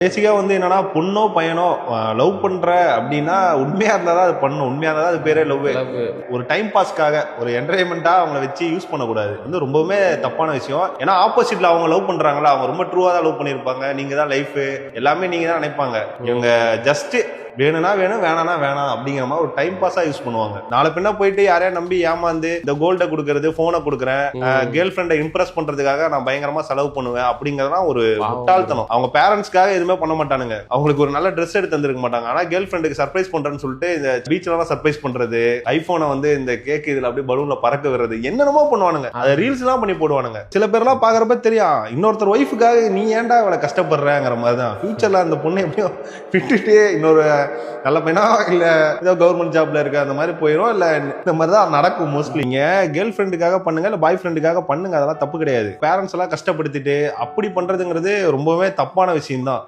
பேசிக்கா வந்து என்னன்னா பொண்ணோ பையனோ லவ் பண்ற அப்படின்னா உண்மையா இருந்தா தான் அது பண்ணணும். உண்மையா இருந்தா அது பேரே லவ். ஒரு டைம் பாஸ்க்காக ஒரு என்டர்டைன்மெண்டா அவங்கள வச்சு யூஸ் பண்ணக்கூடாது. வந்து ரொம்பவுமே தப்பான விஷயம். ஏன்னா ஆப்போசிட்ல அவங்க லவ் பண்றாங்களா, அவங்க ரொம்ப ட்ரூவா தான் லவ் பண்ணிருப்பாங்க. நீங்க தான் லைஃப் எல்லாமே நீங்க தான் நினைப்பாங்க. இவங்க ஜஸ்ட் வேணும்னா வேணும், வேணானா வேணாம் அப்படிங்கிற மாதிரி ஒரு டைம் பாஸா யூஸ் பண்ணுவாங்க. நாளை பின்ன போயிட்டு யாரையா நம்பி ஏமாந்து இந்த கோல்ட கொடுக்கறது, போனை கொடுக்குறேன், கேர்ள் ஃபிரெண்டை இம்ப்ரெஸ் பண்றதுக்காக நான் பயங்கரமா செலவு பண்ணுவேன் அப்படிங்கறதுலாம் ஒரு முட்டாள்தனம். அவங்க பேரண்ட்ஸ்க்காக எதுவுமே பண்ண மாட்டானுங்க. அவங்களுக்கு ஒரு நல்ல ட்ரெஸ் எடுத்து தந்திருக்க மாட்டாங்க. ஆனா கேர்ள் ஃபிரெண்டுக்கு சர்ப்ரைஸ் பண்றேன்னு சொல்லிட்டு இந்த பீச்ல சர்ப்ரைஸ் பண்றது, ஐபோனை வந்து இந்த கேக் இதுல அப்படியே பலூன்ல பறக்க விடுறது, என்னென்னமோ பண்ணுவானுங்க. அதை ரீல்ஸ் எல்லாம் பண்ணி போடுவானுங்க. சில பேர்லாம் பாக்குறப்ப தெரியும் இன்னொருத்தர் ஒய்ஃபுக்காக நீ ஏன்டா அவளை கஷ்டப்படுறங்கிற மாதிரிதான். ஃபியூச்சர்ல அந்த பொண்ணை எப்படியும் விட்டுட்டு இன்னொரு நல்ல பையனா இல்ல ஏதோ கவர்மெண்ட் ஜாப்ல இருக்க அந்த மாதிரி போயிடும். இல்ல இந்த மாதிரி தான் நடக்கும் மோஸ்ட்லி. நீங்க கேர்ள் ஃபிரெண்டுக்காக பண்ணுங்க, இல்ல பாய் ஃபிரெண்டுக்காக பண்ணுங்க, அதெல்லாம் தப்பு கிடையாது. பேரண்ட்ஸ் எல்லாம் கஷ்டப்படுத்திட்டு அப்படி பண்றதுங்கிறது ரொம்பவே தப்பான விஷயம் தான்.